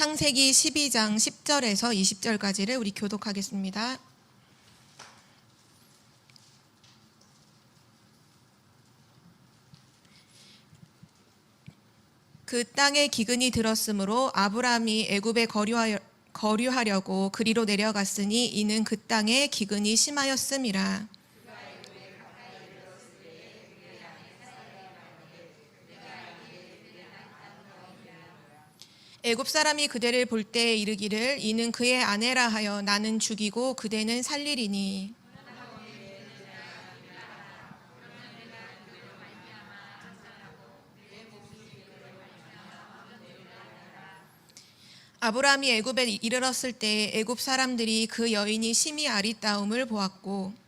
창세기 12장 10절에서 20절까지를 우리 교독하겠습니다. 그 땅에 기근이 들었으므로 아브라함이 애굽에 거류하려고 그리로 내려갔으니 이는 그 땅에 기근이 심하였음이라. 애굽 사람이 그대를 볼 때 이르기를 이는 그의 아내라 하여 나는 죽이고 그대는 살리리니. 아브라함이 애굽에 이르렀을 때 애굽 사람들이 그 여인이 심히 아리따움을 보았고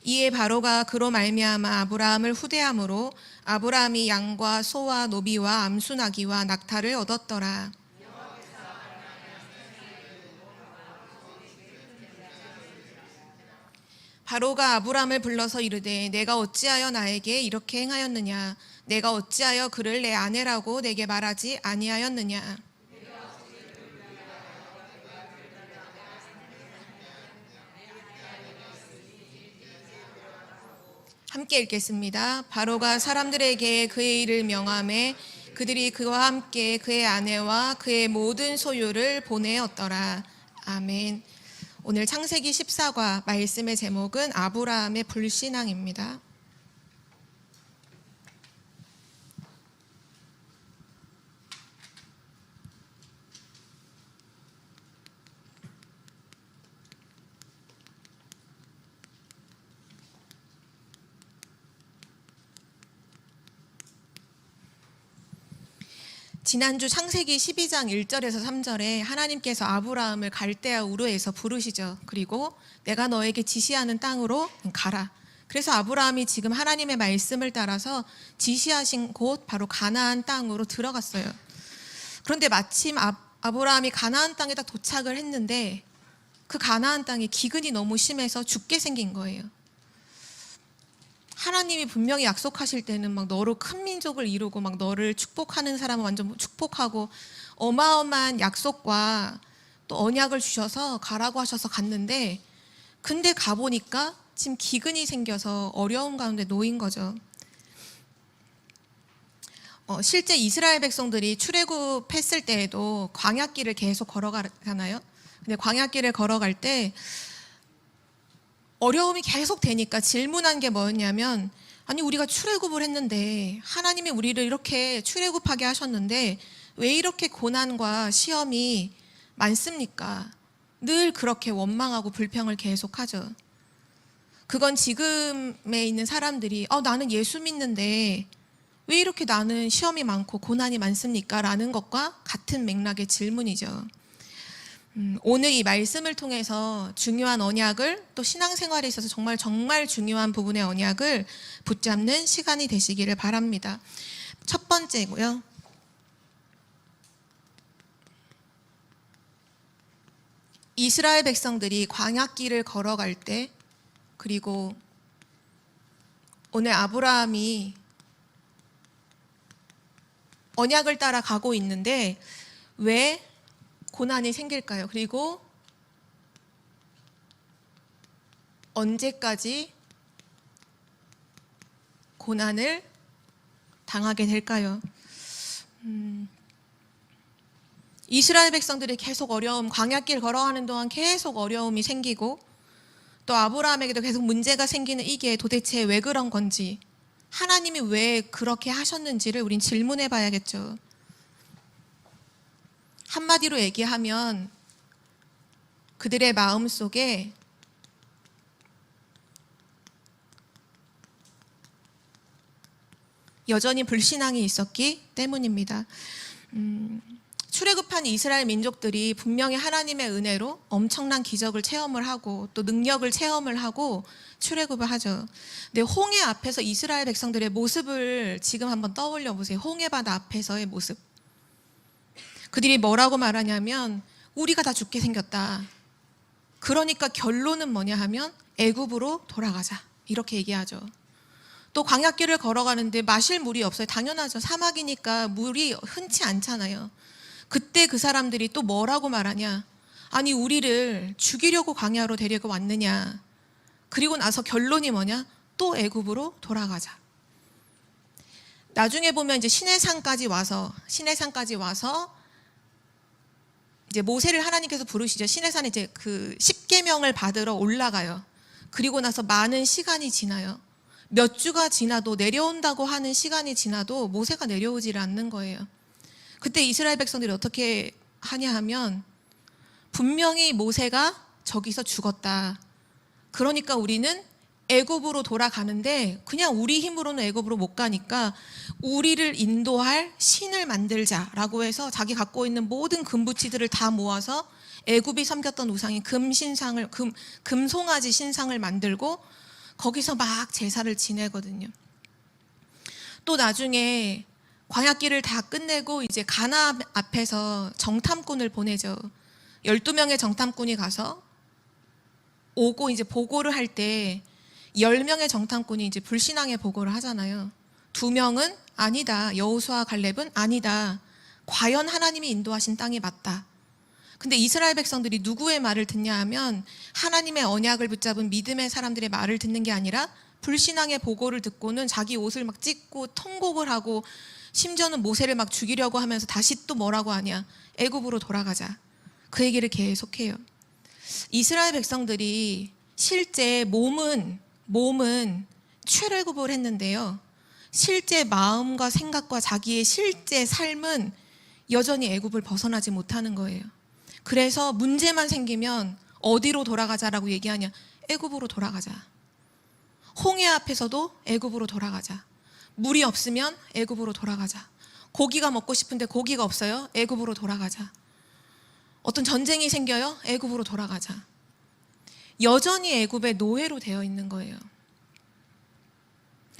이에 바로가 그로 말미암아 아브라함을 후대함으로 아브라함이 양과 소와 노비와 암수나기와 낙타를 얻었더라. 바로가 아브라함을 불러서 이르되 내가 어찌하여 나에게 이렇게 행하였느냐? 내가 어찌하여 그를 내 아내라고 내게 말하지 아니하였느냐? 함께 읽겠습니다. 바로가 사람들에게 그의 일을 명하매 그들이 그와 함께 그의 아내와 그의 모든 소유를 보내었더라. 아멘. 오늘 창세기 14과 말씀의 제목은 아브라함의 불신앙입니다. 지난주 창세기 12장 1절에서 3절에 하나님께서 아브라함을 갈대아 우르에서 부르시죠. 그리고 내가 너에게 지시하는 땅으로 가라. 그래서 아브라함이 지금 하나님의 말씀을 따라서 지시하신 곳 바로 가나안 땅으로 들어갔어요. 그런데 마침 아브라함이 가나안 땅에 딱 도착을 했는데 그 가나안 땅에 기근이 너무 심해서 죽게 생긴 거예요. 하나님이 분명히 약속하실 때는 막 너로 큰 민족을 이루고 막 너를 축복하는 사람은 완전 축복하고 어마어마한 약속과 또 언약을 주셔서 가라고 하셔서 갔는데 근데 가보니까 지금 기근이 생겨서 어려움 가운데 놓인 거죠. 실제 이스라엘 백성들이 출애굽했을 때에도 광야길을 계속 걸어가잖아요. 근데 광야길을 걸어갈 때 어려움이 계속 되니까 질문한 게 뭐였냐면 아니 우리가 출애굽을 했는데 하나님이 우리를 이렇게 출애굽하게 하셨는데 왜 이렇게 고난과 시험이 많습니까? 늘 그렇게 원망하고 불평을 계속하죠. 그건 지금에 있는 사람들이 나는 예수 믿는데 왜 이렇게 나는 시험이 많고 고난이 많습니까? 라는 것과 같은 맥락의 질문이죠. 오늘 이 말씀을 통해서 중요한 언약을 또 신앙생활에 있어서 정말 중요한 부분의 언약을 붙잡는 시간이 되시기를 바랍니다. 첫 번째고요. 이스라엘 백성들이 광야길을 걸어갈 때 그리고 오늘 아브라함이 언약을 따라 가고 있는데 왜 고난이 생길까요? 그리고 언제까지 고난을 당하게 될까요? 이스라엘 백성들이 계속 광야길 걸어가는 동안 계속 어려움이 생기고 또 아브라함에게도 계속 문제가 생기는 이게 도대체 왜 그런 건지 하나님이 왜 그렇게 하셨는지를 우린 질문해 봐야겠죠. 한마디로 얘기하면 그들의 마음속에 여전히 불신앙이 있었기 때문입니다. 출애굽한 이스라엘 민족들이 분명히 하나님의 은혜로 엄청난 기적을 체험을 하고 또 능력을 체험을 하고 출애굽을 하죠. 근데 홍해 앞에서 이스라엘 백성들의 모습을 지금 한번 떠올려 보세요. 홍해바다 앞에서의 모습. 그들이 뭐라고 말하냐면 우리가 다 죽게 생겼다. 그러니까 결론은 뭐냐 하면 애굽으로 돌아가자. 이렇게 얘기하죠. 또 광야길을 걸어가는데 마실 물이 없어요. 당연하죠. 사막이니까 물이 흔치 않잖아요. 그때 그 사람들이 또 뭐라고 말하냐? 아니, 우리를 죽이려고 광야로 데리고 왔느냐? 그리고 나서 결론이 뭐냐? 또 애굽으로 돌아가자. 나중에 보면 이제 시내산까지 와서 이제 모세를 하나님께서 부르시죠. 시내산에 이제 그 십계명을 받으러 올라가요. 그리고 나서 많은 시간이 지나요. 몇 주가 지나도, 내려온다고 하는 시간이 지나도 모세가 내려오질 않는 거예요. 그때 이스라엘 백성들이 어떻게 하냐 하면, 분명히 모세가 저기서 죽었다. 그러니까 우리는 애굽으로 돌아가는데 그냥 우리 힘으로는 애굽으로 못 가니까 우리를 인도할 신을 만들자라고 해서 자기 갖고 있는 모든 금부치들을 다 모아서 애굽이 섬겼던 우상인 금송아지 신상을 만들고 거기서 막 제사를 지내거든요. 또 나중에 광야길을 다 끝내고 이제 가나안 앞에서 정탐꾼을 보내죠. 12명의 정탐꾼이 가서 오고 이제 보고를 할 때 10명의 정탐꾼이 이제 불신앙의 보고를 하잖아요. 2명은 아니다. 여호수아와 갈렙은 아니다. 과연 하나님이 인도하신 땅이 맞다. 근데 이스라엘 백성들이 누구의 말을 듣냐 하면 하나님의 언약을 붙잡은 믿음의 사람들의 말을 듣는 게 아니라 불신앙의 보고를 듣고는 자기 옷을 막 찢고 통곡을 하고 심지어는 모세를 막 죽이려고 하면서 다시 또 뭐라고 하냐? 애굽으로 돌아가자. 그 얘기를 계속해요. 이스라엘 백성들이 실제 몸은 출애굽을 했는데요. 실제 마음과 생각과 자기의 실제 삶은 여전히 애굽을 벗어나지 못하는 거예요. 그래서 문제만 생기면 어디로 돌아가자라고 얘기하냐? 애굽으로 돌아가자. 홍해 앞에서도 애굽으로 돌아가자. 물이 없으면 애굽으로 돌아가자. 고기가 먹고 싶은데 고기가 없어요? 애굽으로 돌아가자. 어떤 전쟁이 생겨요? 애굽으로 돌아가자. 여전히 애굽의 노예로 되어 있는 거예요.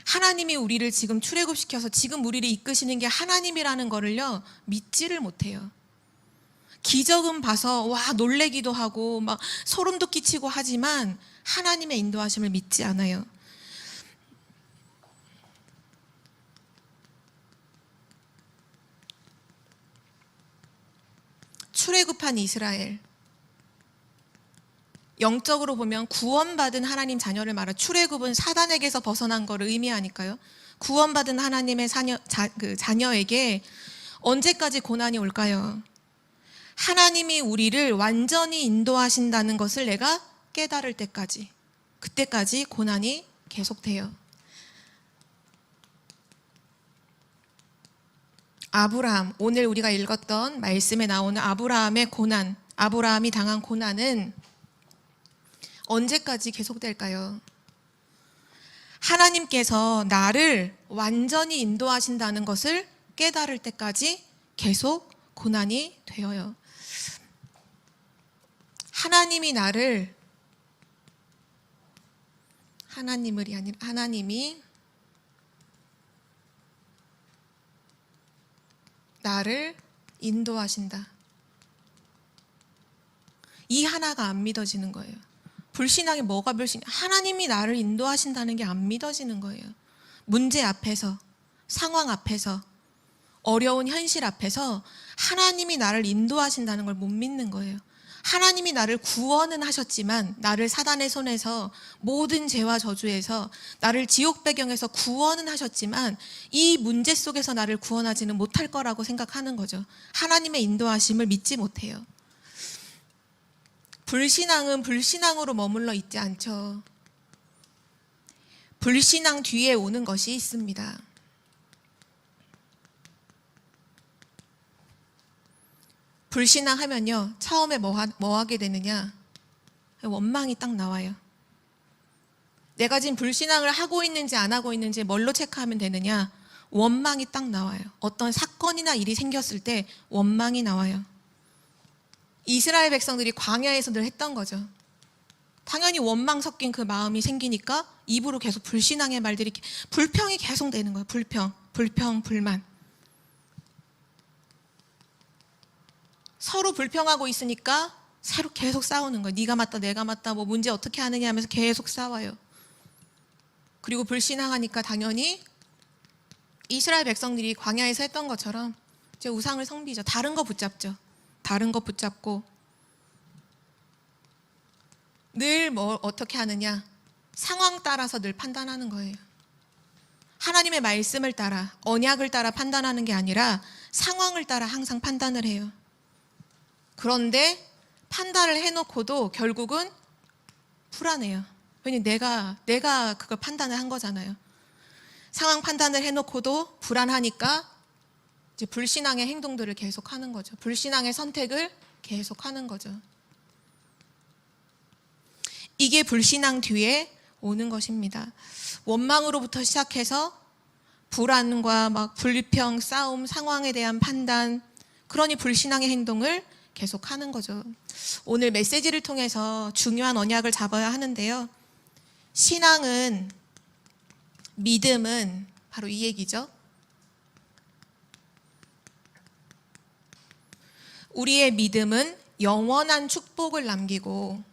하나님이 우리를 지금 출애굽시켜서 지금 우리를 이끄시는 게 하나님이라는 거를요, 믿지를 못해요. 기적은 봐서 와 놀래기도 하고 막 소름도 끼치고 하지만 하나님의 인도하심을 믿지 않아요. 출애굽한 이스라엘, 영적으로 보면 구원받은 하나님 자녀를 말해. 출애굽은 사단에게서 벗어난 것을 의미하니까요. 구원받은 하나님의 자녀에게 언제까지 고난이 올까요? 하나님이 우리를 완전히 인도하신다는 것을 내가 깨달을 때까지, 그때까지 고난이 계속돼요. 아브라함, 오늘 우리가 읽었던 말씀에 나오는 아브라함의 고난, 아브라함이 당한 고난은 언제까지 계속될까요? 하나님께서 나를 완전히 인도하신다는 것을 깨달을 때까지 계속 고난이 되어요. 하나님이 나를 인도하신다. 이 하나가 안 믿어지는 거예요. 불신앙이 뭐가 하나님이 나를 인도하신다는 게 안 믿어지는 거예요. 문제 앞에서, 상황 앞에서, 어려운 현실 앞에서 하나님이 나를 인도하신다는 걸 못 믿는 거예요. 하나님이 나를 구원은 하셨지만, 나를 사단의 손에서, 모든 죄와 저주에서, 나를 지옥 배경에서 구원은 하셨지만 이 문제 속에서 나를 구원하지는 못할 거라고 생각하는 거죠. 하나님의 인도하심을 믿지 못해요. 불신앙은 불신앙으로 머물러 있지 않죠. 불신앙 뒤에 오는 것이 있습니다. 불신앙하면요, 처음에 뭐 하게 되느냐? 원망이 딱 나와요. 내가 지금 불신앙을 하고 있는지 안 하고 있는지 뭘로 체크하면 되느냐? 원망이 딱 나와요. 어떤 사건이나 일이 생겼을 때 원망이 나와요. 이스라엘 백성들이 광야에서 늘 했던 거죠. 당연히 원망 섞인 그 마음이 생기니까 입으로 계속 불신앙의 말들이, 불평이 계속 되는 거예요. 불만. 서로 불평하고 있으니까 서로 계속 싸우는 거예요. 네가 맞다, 내가 맞다, 뭐 문제 어떻게 하느냐 하면서 계속 싸워요. 그리고 불신앙하니까 당연히 이스라엘 백성들이 광야에서 했던 것처럼 이제 우상을 섬기죠. 다른 거 붙잡죠. 다른 거 붙잡고 늘 뭐 어떻게 하느냐? 상황 따라서 늘 판단하는 거예요. 하나님의 말씀을 따라, 언약을 따라 판단하는 게 아니라 상황을 따라 항상 판단을 해요. 그런데 판단을 해놓고도 결국은 불안해요. 왜냐면 내가 그걸 판단을 한 거잖아요. 상황 판단을 해놓고도 불안하니까 이제 불신앙의 행동들을 계속하는 거죠. 불신앙의 선택을 계속하는 거죠. 이게 불신앙 뒤에 오는 것입니다. 원망으로부터 시작해서 불안과 막 불평, 싸움, 상황에 대한 판단, 그러니 불신앙의 행동을 계속하는 거죠. 오늘 메시지를 통해서 중요한 언약을 잡아야 하는데요. 신앙은, 믿음은 바로 이 얘기죠. 우리의 믿음은 영원한 축복을 남기고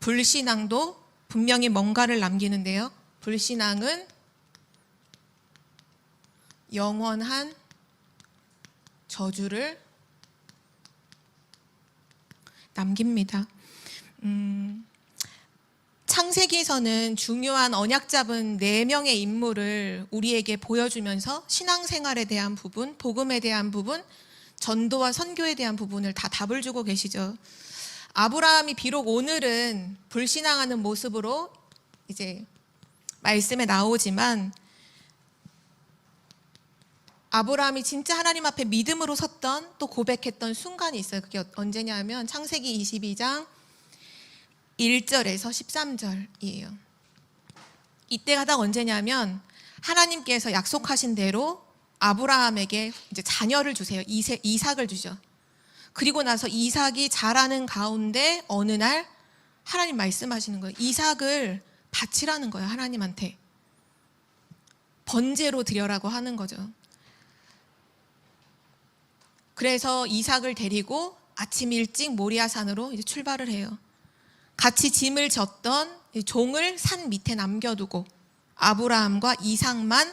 불신앙도 분명히 뭔가를 남기는데요. 불신앙은 영원한 저주를 남깁니다. 창세기에서는 중요한 언약 잡은 4명의 인물을 우리에게 보여주면서 신앙생활에 대한 부분, 복음에 대한 부분, 전도와 선교에 대한 부분을 다 답을 주고 계시죠. 아브라함이 비록 오늘은 불신앙하는 모습으로 이제 말씀에 나오지만 아브라함이 진짜 하나님 앞에 믿음으로 섰던 또 고백했던 순간이 있어요. 그게 언제냐면 창세기 22장 1절에서 13절이에요. 이때가 딱 언제냐면 하나님께서 약속하신 대로 아브라함에게 이제 자녀를 주세요. 이삭을 주죠. 그리고 나서 이삭이 자라는 가운데 어느 날 하나님 말씀하시는 거예요. 이삭을 바치라는 거예요. 하나님한테. 번제로 드려라고 하는 거죠. 그래서 이삭을 데리고 아침 일찍 모리아산으로 이제 출발을 해요. 같이 짐을 졌던 종을 산 밑에 남겨두고 아브라함과 이삭만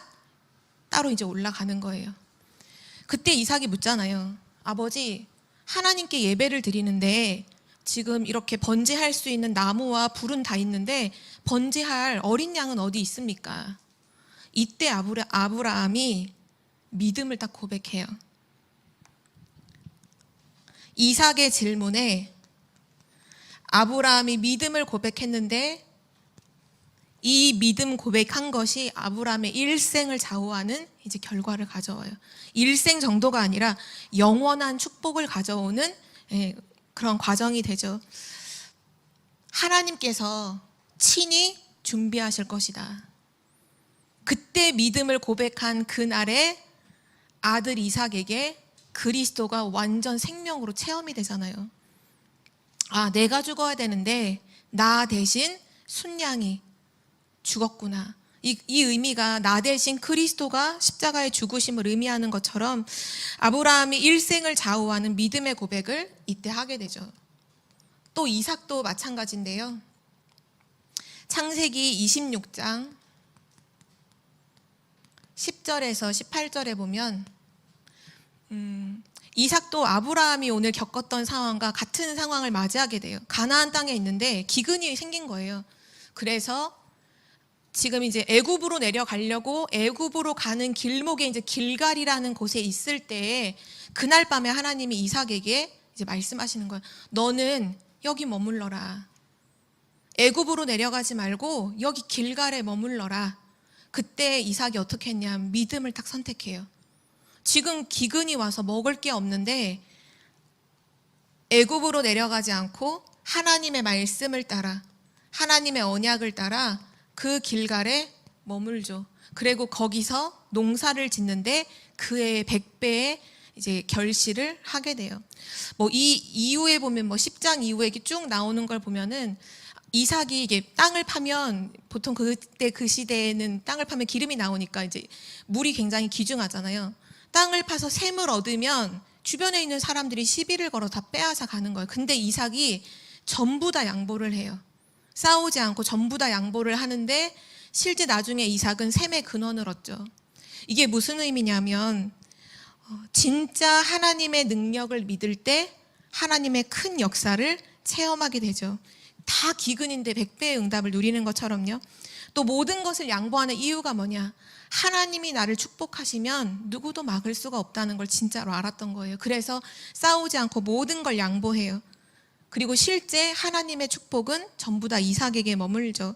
따로 이제 올라가는 거예요. 그때 이삭이 묻잖아요. 아버지, 하나님께 예배를 드리는데 지금 이렇게 번제할 수 있는 나무와 불은 다 있는데 번제할 어린 양은 어디 있습니까? 이때 아브라함이 믿음을 딱 고백해요. 이삭의 질문에 아브라함이 믿음을 고백했는데 이 믿음 고백한 것이 아브라함의 일생을 좌우하는 이제 결과를 가져와요. 일생 정도가 아니라 영원한 축복을 가져오는 그런 과정이 되죠. 하나님께서 친히 준비하실 것이다. 그때 믿음을 고백한 그날에 아들 이삭에게 그리스도가 완전 생명으로 체험이 되잖아요. 아, 내가 죽어야 되는데 나 대신 순양이 죽었구나. 이 의미가 나 대신 그리스도가 십자가의 죽으심을 의미하는 것처럼 아브라함이 일생을 좌우하는 믿음의 고백을 이때 하게 되죠. 또 이삭도 마찬가지인데요. 창세기 26장 10절에서 18절에 보면 이삭도 아브라함이 오늘 겪었던 상황과 같은 상황을 맞이하게 돼요. 가나안 땅에 있는데 기근이 생긴 거예요. 그래서 지금 이제 애굽으로 내려가려고 애굽으로 가는 길목에 이제 길갈이라는 곳에 있을 때에 그날 밤에 하나님이 이삭에게 이제 말씀하시는 거예요. 너는 여기 머물러라. 애굽으로 내려가지 말고 여기 길갈에 머물러라. 그때 이삭이 어떻게 했냐면 믿음을 딱 선택해요. 지금 기근이 와서 먹을 게 없는데 애굽으로 내려가지 않고 하나님의 말씀을 따라 하나님의 언약을 따라 그 길갈에 머물죠. 그리고 거기서 농사를 짓는데 그의 100배의 이제 결실을 하게 돼요. 뭐 이 이후에 보면 뭐 10장 이후에 이렇게 쭉 나오는 걸 보면은 이삭이 이게 땅을 파면 보통 그때 그 시대에는 땅을 파면 기름이 나오니까 이제 물이 굉장히 귀중하잖아요. 땅을 파서 샘을 얻으면 주변에 있는 사람들이 시비를 걸어 다 빼앗아 가는 거예요. 근데 이삭이 전부 다 양보를 해요. 싸우지 않고 전부 다 양보를 하는데 실제 나중에 이삭은 셈의 근원을 얻죠. 이게 무슨 의미냐면 진짜 하나님의 능력을 믿을 때 하나님의 큰 역사를 체험하게 되죠. 다 기근인데 100배의 응답을 누리는 것처럼요. 또 모든 것을 양보하는 이유가 뭐냐? 하나님이 나를 축복하시면 누구도 막을 수가 없다는 걸 진짜로 알았던 거예요. 그래서 싸우지 않고 모든 걸 양보해요. 그리고 실제 하나님의 축복은 전부 다 이삭에게 머물죠.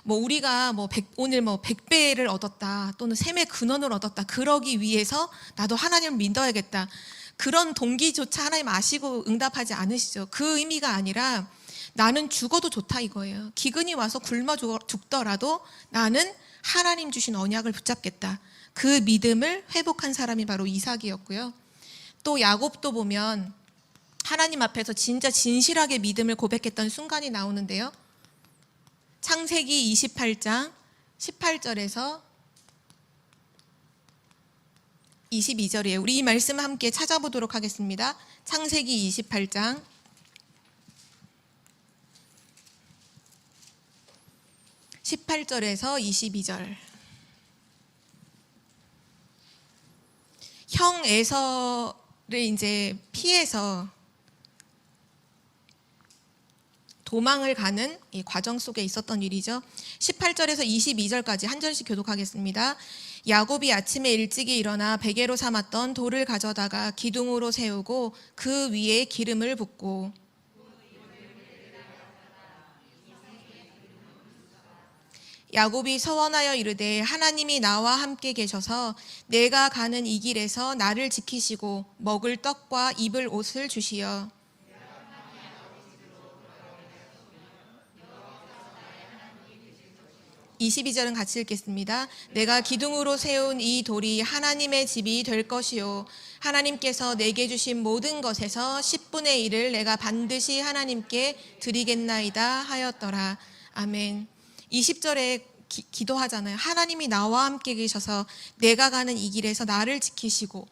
우리가 오늘 100배를 얻었다, 또는 셈의 근원을 얻었다, 그러기 위해서 나도 하나님을 믿어야겠다, 그런 동기조차 하나님 아시고 응답하지 않으시죠. 그 의미가 아니라 나는 죽어도 좋다 이거예요. 기근이 와서 굶어 죽더라도 나는 하나님 주신 언약을 붙잡겠다. 그 믿음을 회복한 사람이 바로 이삭이었고요. 또 야곱도 보면 하나님 앞에서 진짜 진실하게 믿음을 고백했던 순간이 나오는데요. 창세기 28장 18절에서 22절이에요. 우리 이 말씀 함께 찾아보도록 하겠습니다. 창세기 28장 18절에서 22절. 형 에서를 이제 피해서 도망을 가는 이 과정 속에 있었던 일이죠. 18절에서 22절까지 한 절씩 교독하겠습니다. 야곱이 아침에 일찍이 일어나 베개로 삼았던 돌을 가져다가 기둥으로 세우고 그 위에 기름을 붓고 야곱이 서원하여 이르되 하나님이 나와 함께 계셔서 내가 가는 이 길에서 나를 지키시고 먹을 떡과 입을 옷을 주시어 (22절은) 같이 읽겠습니다. 내가 기둥으로 세운 이 돌이 하나님의 집이 될 것이요 하나님께서 내게 주신 모든 것에서 10분의 1을 내가 반드시 하나님께 드리겠나이다 하였더라. 아멘. 20절에 기도하잖아요. 하나님이 나와 함께 계셔서 내가 가는 이 길에서 나를 지키시고,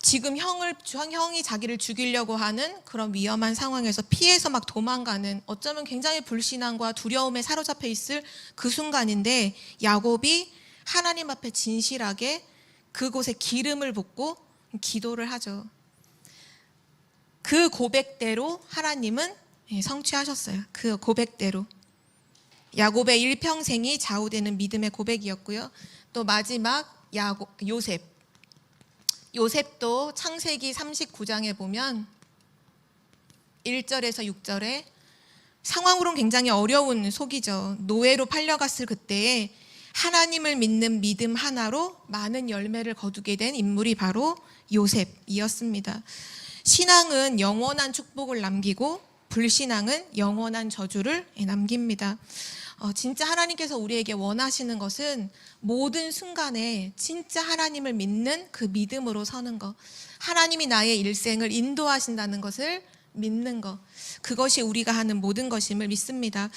지금 형이 자기를 죽이려고 하는 그런 위험한 상황에서 피해서 막 도망가는, 어쩌면 굉장히 불신앙과 두려움에 사로잡혀 있을 그 순간인데 야곱이 하나님 앞에 진실하게 그곳에 기름을 붓고 기도를 하죠. 그 고백대로 하나님은 성취하셨어요. 그 고백대로. 야곱의 일평생이 좌우되는 믿음의 고백이었고요. 또 마지막 요셉도 창세기 39장에 보면 1절에서 6절에 상황으로는 굉장히 어려운 속이죠. 노예로 팔려갔을 그때에 하나님을 믿는 믿음 하나로 많은 열매를 거두게 된 인물이 바로 요셉이었습니다. 신앙은 영원한 축복을 남기고 불신앙은 영원한 저주를 남깁니다. 진짜 하나님께서 우리에게 원하시는 것은 모든 순간에 진짜 하나님을 믿는 그 믿음으로 서는 것, 하나님이 나의 일생을 인도하신다는 것을 믿는 것, 그것이 우리가 하는 모든 것임을 믿습니다.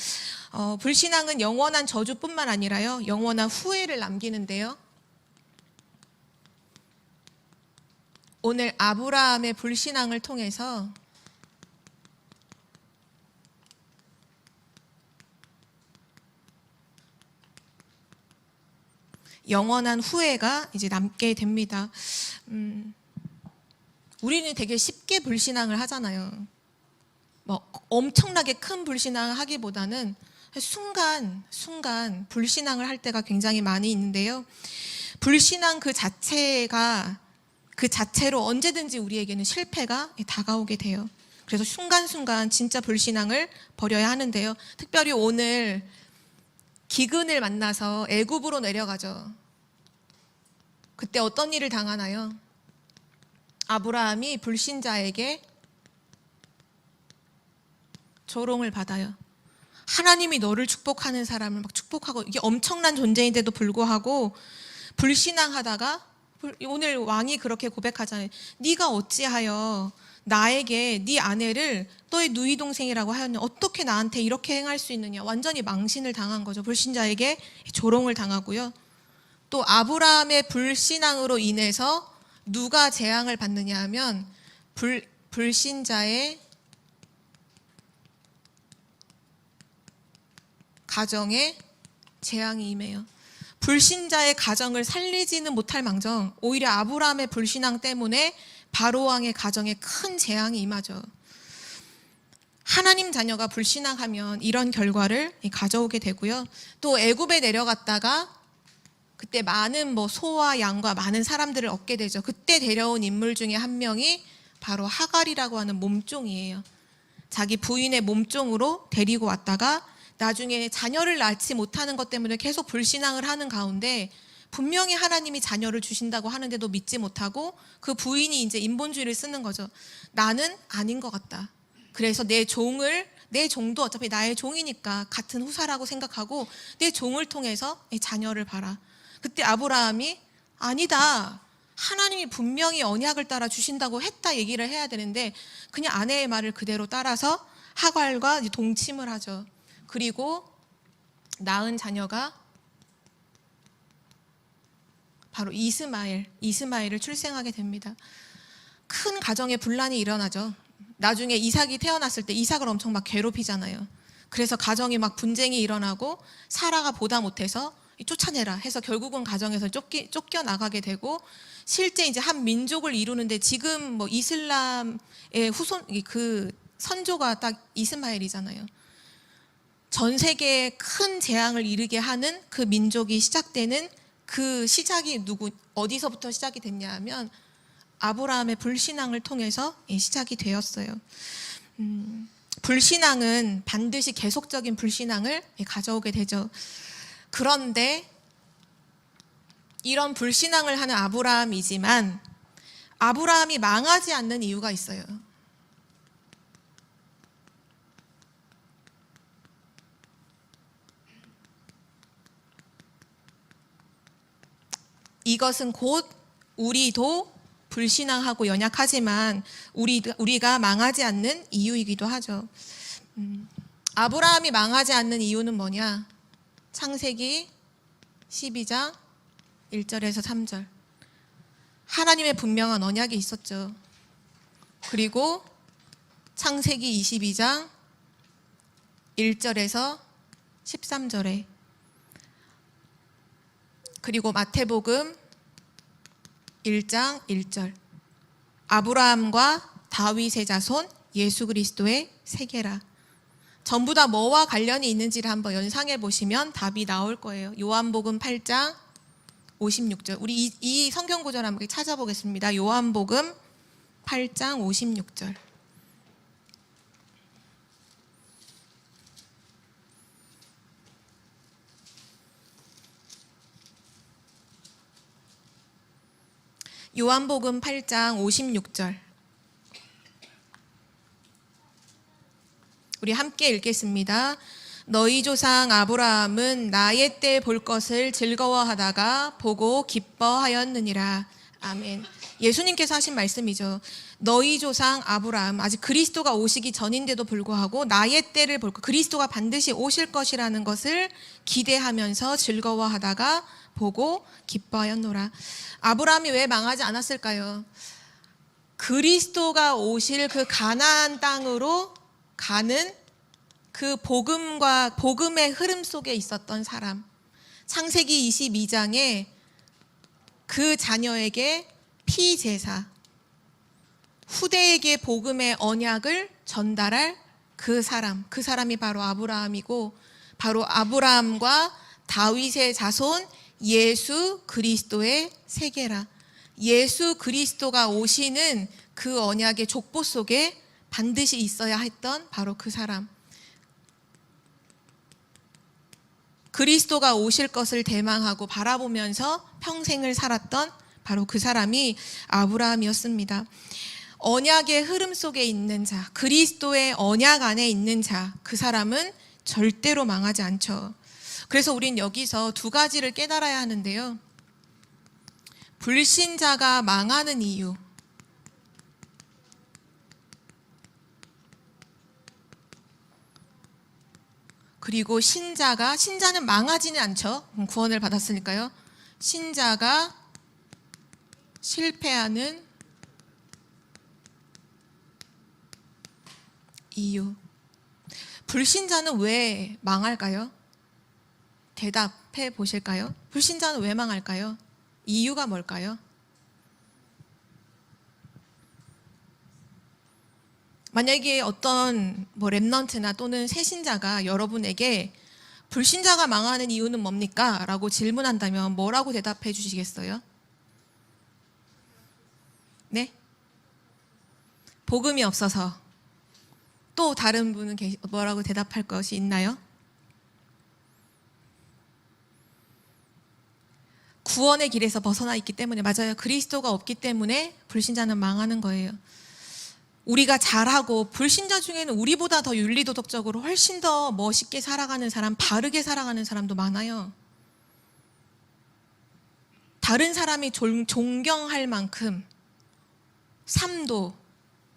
불신앙은 영원한 저주뿐만 아니라요, 영원한 후회를 남기는데요. 오늘 아브라함의 불신앙을 통해서 영원한 후회가 이제 남게 됩니다. 우리는 되게 쉽게 불신앙을 하잖아요. 엄청나게 큰 불신앙을 하기보다는 순간 불신앙을 할 때가 굉장히 많이 있는데요. 불신앙 그 자체로 언제든지 우리에게는 실패가 다가오게 돼요. 그래서 순간순간 진짜 불신앙을 버려야 하는데요. 특별히 오늘 기근을 만나서 애굽으로 내려가죠. 그때 어떤 일을 당하나요? 아브라함이 불신자에게 조롱을 받아요. 하나님이 너를 축복하는 사람을 막 축복하고, 이게 엄청난 존재인데도 불구하고 불신앙하다가, 오늘 왕이 그렇게 고백하잖아요. 네가 어찌하여 나에게 네 아내를 너의 누이 동생이라고 하였냐, 어떻게 나한테 이렇게 행할 수 있느냐. 완전히 망신을 당한 거죠. 불신자에게 조롱을 당하고요. 또 아브라함의 불신앙으로 인해서 누가 재앙을 받느냐 하면 불신자의 가정에 재앙이 임해요. 불신자의 가정을 살리지는 못할 망정 오히려 아브라함의 불신앙 때문에 바로왕의 가정에 큰 재앙이 임하죠. 하나님 자녀가 불신앙하면 이런 결과를 가져오게 되고요. 또 애굽에 내려갔다가 그때 많은 소와 양과 많은 사람들을 얻게 되죠. 그때 데려온 인물 중에 한 명이 바로 하갈이라고 하는 몸종이에요. 자기 부인의 몸종으로 데리고 왔다가 나중에 자녀를 낳지 못하는 것 때문에 계속 불신앙을 하는 가운데 분명히 하나님이 자녀를 주신다고 하는데도 믿지 못하고 그 부인이 이제 인본주의를 쓰는 거죠. 나는 아닌 것 같다. 그래서 내 종도 어차피 나의 종이니까 같은 후사라고 생각하고 내 종을 통해서 자녀를 봐라. 그때 아브라함이 아니다. 하나님이 분명히 언약을 따라 주신다고 했다 얘기를 해야 되는데 그냥 아내의 말을 그대로 따라서 하갈과 동침을 하죠. 그리고 낳은 자녀가 바로 이스마엘을 출생하게 됩니다. 큰 가정의 분란이 일어나죠. 나중에 이삭이 태어났을 때 이삭을 엄청 막 괴롭히잖아요. 그래서 가정이 막 분쟁이 일어나고 사라가 보다 못해서 쫓아내라 해서 결국은 가정에서 쫓겨나가게 되고 실제 이제 한 민족을 이루는데 지금 이슬람의 후손 그 선조가 딱 이스마엘이잖아요. 전 세계에 큰 재앙을 이르게 하는 그 민족이 시작되는 그 시작이 어디서부터 시작이 됐냐 하면 아브라함의 불신앙을 통해서 시작이 되었어요. 불신앙은 반드시 계속적인 불신앙을 가져오게 되죠. 그런데 이런 불신앙을 하는 아브라함이지만 아브라함이 망하지 않는 이유가 있어요. 이것은 곧 우리도 불신앙하고 연약하지만 우리가 망하지 않는 이유이기도 하죠. 아브라함이 망하지 않는 이유는 뭐냐? 창세기 12장 1절에서 3절. 하나님의 분명한 언약이 있었죠. 그리고 창세기 22장 1절에서 13절에 그리고 마태복음 1장 1절 아브라함과 다윗의 자손 예수 그리스도의 세계라. 전부 다 뭐와 관련이 있는지를 한번 연상해 보시면 답이 나올 거예요. 요한복음 8장 56절. 우리 이 성경 구절 한번 찾아보겠습니다. 요한복음 8장 56절. 요한복음 8장 56절. 우리 함께 읽겠습니다. 너희 조상 아브라함은 나의 때 볼 것을 즐거워하다가 보고 기뻐하였느니라. 아멘. 예수님께서 하신 말씀이죠. 너희 조상 아브라함, 아직 그리스도가 오시기 전인데도 불구하고 나의 때를 볼 것, 그리스도가 반드시 오실 것이라는 것을 기대하면서 즐거워하다가 보고 기뻐하였노라. 아브라함이 왜 망하지 않았을까요? 그리스도가 오실 그 가나안 땅으로 가는 그 복음의 흐름 속에 있었던 사람. 창세기 22장에 그 자녀에게 피제사, 후대에게 복음의 언약을 전달할 그 사람이 바로 아브라함이고, 바로 아브라함과 다윗의 자손 예수 그리스도의 세계라. 예수 그리스도가 오시는 그 언약의 족보 속에 반드시 있어야 했던 바로 그 사람. 그리스도가 오실 것을 대망하고 바라보면서 평생을 살았던 바로 그 사람이 아브라함이었습니다. 언약의 흐름 속에 있는 자, 그리스도의 언약 안에 있는 자, 그 사람은 절대로 망하지 않죠. 그래서 우린 여기서 두 가지를 깨달아야 하는데요. 불신자가 망하는 이유, 그리고 신자는 망하지는 않죠. 구원을 받았으니까요. 신자가 실패하는 이유. 불신자는 왜 망할까요? 대답해 보실까요? 불신자는 왜 망할까요? 이유가 뭘까요? 만약에 어떤 랩넌트나 또는 새신자가 여러분에게 불신자가 망하는 이유는 뭡니까? 라고 질문한다면 뭐라고 대답해 주시겠어요? 네? 복음이 없어서. 또 다른 분은 뭐라고 대답할 것이 있나요? 구원의 길에서 벗어나 있기 때문에. 맞아요. 그리스도가 없기 때문에 불신자는 망하는 거예요. 우리가 잘하고 불신자 중에는 우리보다 더 윤리도덕적으로 훨씬 더 멋있게 살아가는 사람, 바르게 살아가는 사람도 많아요. 다른 사람이 존경할 만큼 삶도,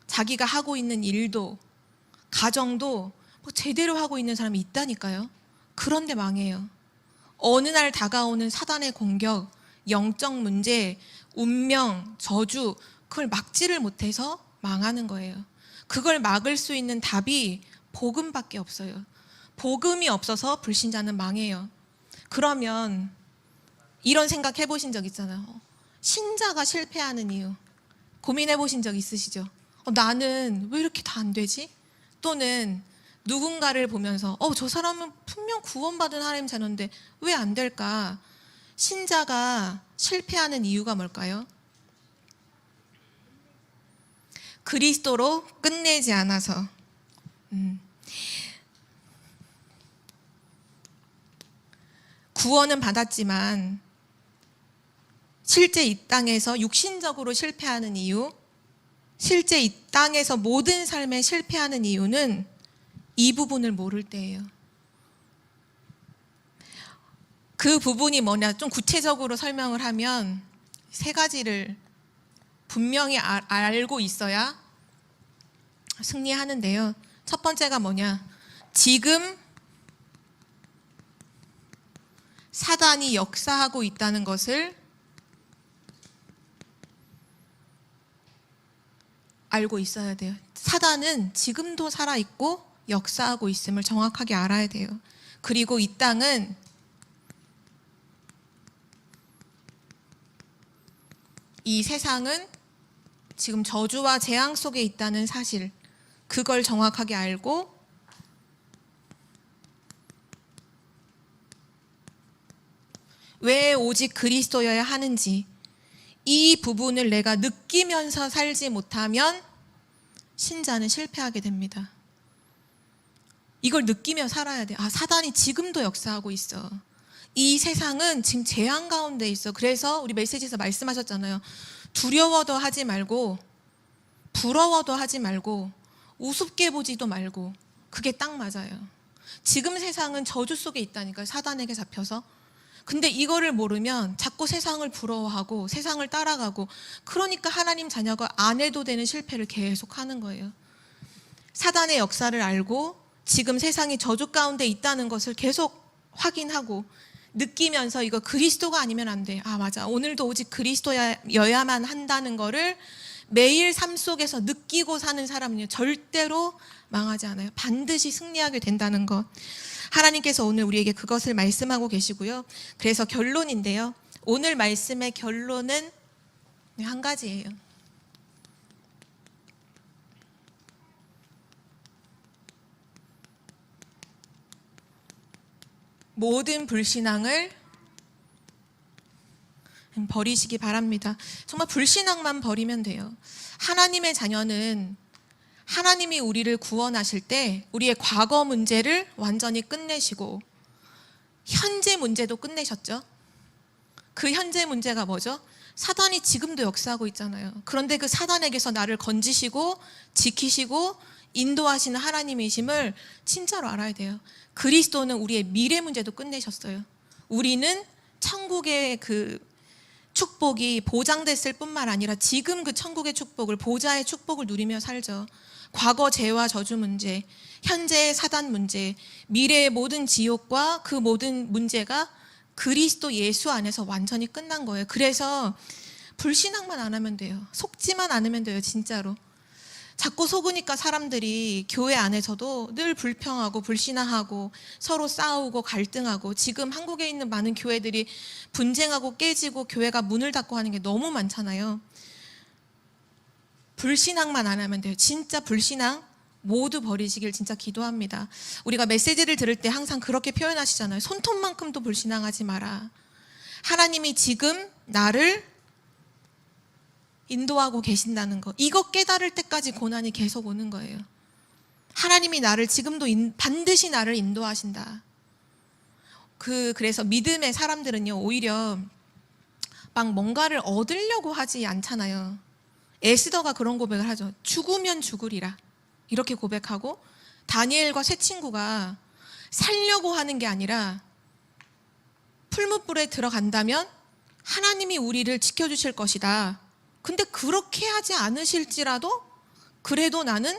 자기가 하고 있는 일도, 가정도 제대로 하고 있는 사람이 있다니까요. 그런데 망해요. 어느 날 다가오는 사단의 공격, 영적 문제, 운명, 저주, 그걸 막지를 못해서 망하는 거예요. 그걸 막을 수 있는 답이 복음밖에 없어요. 복음이 없어서 불신자는 망해요. 그러면 이런 생각 해보신 적 있잖아요. 신자가 실패하는 이유 고민해 보신 적 있으시죠? 나는 왜 이렇게 다 안 되지? 또는 누군가를 보면서 저 사람은 분명 구원받은 하나님 자녀인데 왜 안 될까? 신자가 실패하는 이유가 뭘까요? 그리스도로 끝내지 않아서. 구원은 받았지만 실제 이 땅에서 육신적으로 실패하는 이유, 실제 이 땅에서 모든 삶에 실패하는 이유는 이 부분을 모를 때예요. 그 부분이 뭐냐, 좀 구체적으로 설명을 하면 세 가지를 분명히 알고 있어야 승리하는데요. 첫 번째가 뭐냐, 지금 사단이 역사하고 있다는 것을 알고 있어야 돼요. 사단은 지금도 살아있고 역사하고 있음을 정확하게 알아야 돼요. 그리고 이 땅은 이 세상은 지금 저주와 재앙 속에 있다는 사실, 그걸 정확하게 알고 왜 오직 그리스도여야 하는지, 이 부분을 내가 느끼면서 살지 못하면 신자는 실패하게 됩니다. 이걸 느끼며 살아야 돼. 사단이 지금도 역사하고 있어. 이 세상은 지금 재앙 가운데 있어. 그래서 우리 메시지에서 말씀하셨잖아요. 두려워도 하지 말고, 부러워도 하지 말고, 우습게 보지도 말고. 그게 딱 맞아요. 지금 세상은 저주 속에 있다니까요. 사단에게 잡혀서. 근데 이거를 모르면 자꾸 세상을 부러워하고 세상을 따라가고, 그러니까 하나님 자녀가 안 해도 되는 실패를 계속 하는 거예요. 사단의 역사를 알고 지금 세상이 저주 가운데 있다는 것을 계속 확인하고 느끼면서 이거 그리스도가 아니면 안 돼. 맞아. 오늘도 오직 그리스도여야만 한다는 거를 매일 삶 속에서 느끼고 사는 사람은요, 절대로 망하지 않아요. 반드시 승리하게 된다는 것. 하나님께서 오늘 우리에게 그것을 말씀하고 계시고요. 그래서 결론인데요. 오늘 말씀의 결론은 한 가지예요. 모든 불신앙을 버리시기 바랍니다. 정말 불신앙만 버리면 돼요. 하나님의 자녀는 하나님이 우리를 구원하실 때 우리의 과거 문제를 완전히 끝내시고 현재 문제도 끝내셨죠. 그 현재 문제가 뭐죠? 사단이 지금도 역사하고 있잖아요. 그런데 그 사단에게서 나를 건지시고 지키시고 인도하시는 하나님이심을 진짜로 알아야 돼요. 그리스도는 우리의 미래 문제도 끝내셨어요. 우리는 천국의 그 축복이 보장됐을 뿐만 아니라 지금 그 천국의 축복을, 보좌의 축복을 누리며 살죠. 과거 죄와 저주 문제, 현재의 사단 문제, 미래의 모든 지옥과 그 모든 문제가 그리스도 예수 안에서 완전히 끝난 거예요. 그래서 불신앙만 안 하면 돼요. 속지만 않으면 돼요. 진짜로. 자꾸 속으니까 사람들이 교회 안에서도 늘 불평하고 불신앙하고 서로 싸우고 갈등하고, 지금 한국에 있는 많은 교회들이 분쟁하고 깨지고 교회가 문을 닫고 하는 게 너무 많잖아요. 불신앙만 안 하면 돼요. 진짜 불신앙 모두 버리시길 진짜 기도합니다. 우리가 메시지를 들을 때 항상 그렇게 표현하시잖아요. 손톱만큼도 불신앙하지 마라. 하나님이 지금 나를 인도하고 계신다는 거, 이거 깨달을 때까지 고난이 계속 오는 거예요. 하나님이 나를 지금도 반드시 나를 인도하신다. 그래서 믿음의 사람들은요, 오히려 막 뭔가를 얻으려고 하지 않잖아요. 에스더가 그런 고백을 하죠. 죽으면 죽으리라, 이렇게 고백하고, 다니엘과 세 친구가 살려고 하는 게 아니라 풀무불에 들어간다면 하나님이 우리를 지켜주실 것이다. 근데 그렇게 하지 않으실지라도 그래도 나는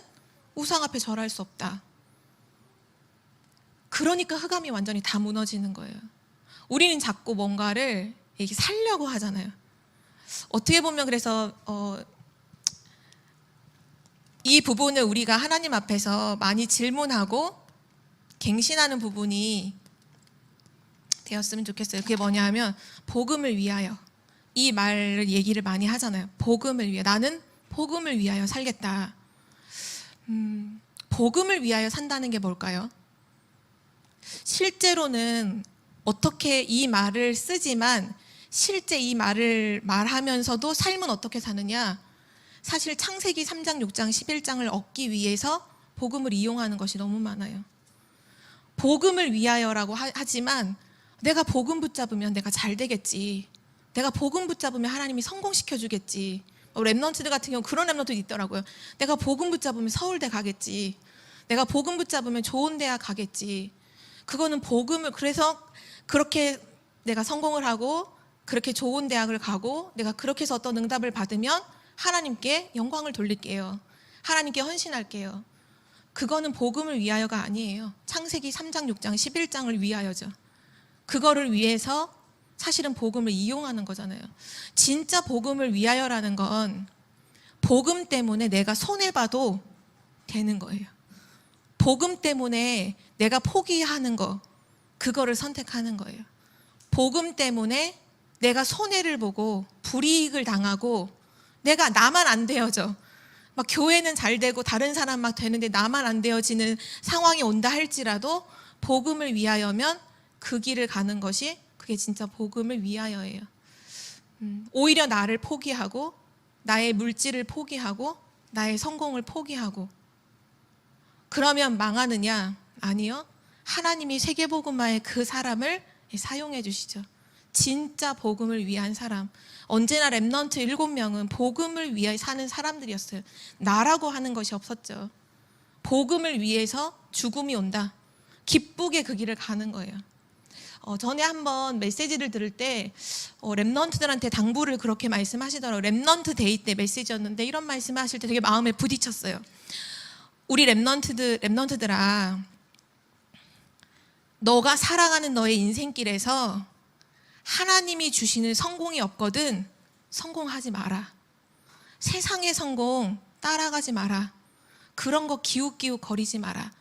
우상 앞에 절할 수 없다. 그러니까 흑암이 완전히 다 무너지는 거예요. 우리는 자꾸 뭔가를 이렇게 살려고 하잖아요. 어떻게 보면 그래서 이 부분을 우리가 하나님 앞에서 많이 질문하고 갱신하는 부분이 되었으면 좋겠어요. 그게 뭐냐 하면 복음을 위하여, 이 말을 얘기를 많이 하잖아요. 복음을 위해, 나는 복음을 위하여 살겠다. 복음을 위하여 산다는 게 뭘까요? 실제로는 어떻게 이 말을 쓰지만 실제 이 말을 말하면서도 삶은 어떻게 사느냐? 사실 창세기 3장, 6장, 11장을 얻기 위해서 복음을 이용하는 것이 너무 많아요. 복음을 위하여라고 하지만 내가 복음 붙잡으면 내가 잘 되겠지. 내가 복음 붙잡으면 하나님이 성공시켜 주겠지. 랩넌트들 같은 경우 그런 랩넌트도 있더라고요. 내가 복음 붙잡으면 서울대 가겠지. 내가 복음 붙잡으면 좋은 대학 가겠지. 그거는 복음을, 그래서 그렇게 내가 성공을 하고 그렇게 좋은 대학을 가고 내가 그렇게 해서 어떤 응답을 받으면 하나님께 영광을 돌릴게요. 하나님께 헌신할게요. 그거는 복음을 위하여가 아니에요. 창세기 3장, 6장, 11장을 위하여죠. 그거를 위해서 사실은 복음을 이용하는 거잖아요. 진짜 복음을 위하여라는 건 복음 때문에 내가 손해봐도 되는 거예요. 복음 때문에 내가 포기하는 거, 그거를 선택하는 거예요. 복음 때문에 내가 손해를 보고 불이익을 당하고 내가 나만 안 되어져. 막 교회는 잘 되고 다른 사람 막 되는데 나만 안 되어지는 상황이 온다 할지라도 복음을 위하여면 그 길을 가는 것이, 그게 진짜 복음을 위하여예요. 오히려 나를 포기하고 나의 물질을 포기하고 나의 성공을 포기하고 그러면 망하느냐? 아니요. 하나님이 세계복음화의 그 사람을 사용해 주시죠. 진짜 복음을 위한 사람. 언제나 랩넌트 7명은 복음을 위해 사는 사람들이었어요. 나라고 하는 것이 없었죠. 복음을 위해서 죽음이 온다. 기쁘게 그 길을 가는 거예요. 전에 한번 메시지를 들을 때 랩넌트들한테 당부를 그렇게 말씀하시더라고요. 랩넌트 데이 때 메시지였는데 이런 말씀하실 때 되게 마음에 부딪혔어요. 우리 랩넌트들아, 너가 살아가는 너의 인생길에서 하나님이 주시는 성공이 없거든 성공하지 마라. 세상의 성공 따라가지 마라. 그런 거 기웃기웃 거리지 마라.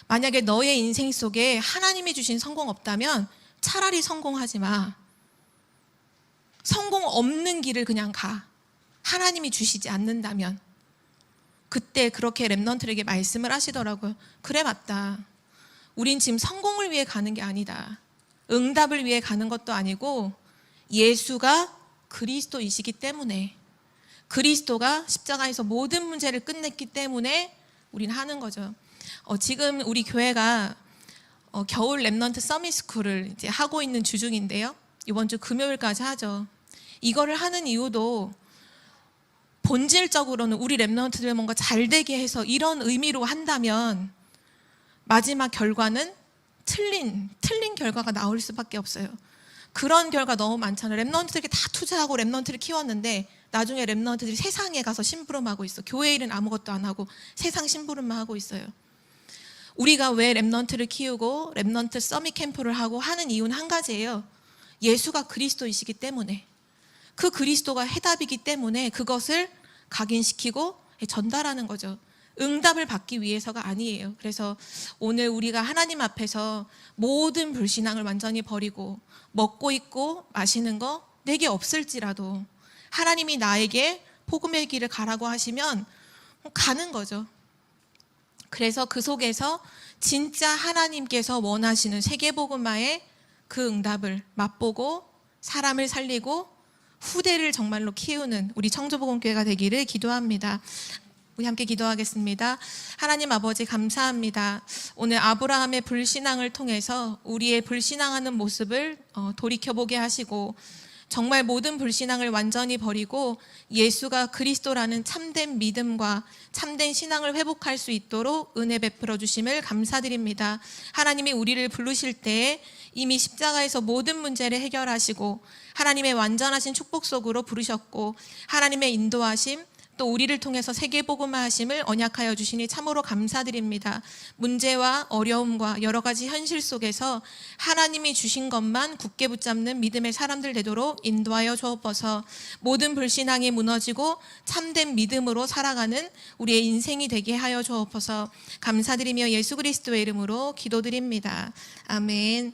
만약에 너의 인생 속에 하나님이 주신 성공 없다면 차라리 성공하지 마. 성공 없는 길을 그냥 가. 하나님이 주시지 않는다면. 그때 그렇게 랩넌트에게 말씀을 하시더라고요. 그래, 맞다. 우린 지금 성공을 위해 가는 게 아니다. 응답을 위해 가는 것도 아니고 예수가 그리스도이시기 때문에, 그리스도가 십자가에서 모든 문제를 끝냈기 때문에 우린 하는 거죠. 지금 우리 교회가 겨울 랩넌트 서밋스쿨을 이제 하고 있는 주중인데요. 이번 주 금요일까지 하죠. 이거를 하는 이유도 본질적으로는 우리 랩넌트들 뭔가 잘 되게 해서 이런 의미로 한다면 마지막 결과는 틀린 결과가 나올 수밖에 없어요. 그런 결과 너무 많잖아요. 랩넌트들에게 다 투자하고 랩넌트를 키웠는데 나중에 랩넌트들이 세상에 가서 심부름하고 있어. 교회 일은 아무것도 안 하고 세상 심부름만 하고 있어요. 우리가 왜 랩넌트를 키우고 랩넌트 서밋 캠프를 하고 하는 이유는 한 가지예요. 예수가 그리스도이시기 때문에, 그 그리스도가 해답이기 때문에 그것을 각인시키고 전달하는 거죠. 응답을 받기 위해서가 아니에요. 그래서 오늘 우리가 하나님 앞에서 모든 불신앙을 완전히 버리고 먹고 입고 마시는 거 내게 없을지라도 하나님이 나에게 복음의 길을 가라고 하시면 가는 거죠. 그래서 그 속에서 진짜 하나님께서 원하시는 세계복음화의 그 응답을 맛보고 사람을 살리고 후대를 정말로 키우는 우리 청주복음교회가 되기를 기도합니다. 우리 함께 기도하겠습니다. 하나님 아버지 감사합니다. 오늘 아브라함의 불신앙을 통해서 우리의 불신앙하는 모습을 돌이켜보게 하시고 정말 모든 불신앙을 완전히 버리고 예수가 그리스도라는 참된 믿음과 참된 신앙을 회복할 수 있도록 은혜 베풀어 주심을 감사드립니다. 하나님이 우리를 부르실 때에 이미 십자가에서 모든 문제를 해결하시고 하나님의 완전하신 축복 속으로 부르셨고 하나님의 인도하심 또 우리를 통해서 세계복음화 하심을 언약하여 주시니 참으로 감사드립니다. 문제와 어려움과 여러 가지 현실 속에서 하나님이 주신 것만 굳게 붙잡는 믿음의 사람들 되도록 인도하여 주옵소서. 모든 불신앙이 무너지고 참된 믿음으로 살아가는 우리의 인생이 되게 하여 주옵소서. 감사드리며 예수 그리스도의 이름으로 기도드립니다. 아멘.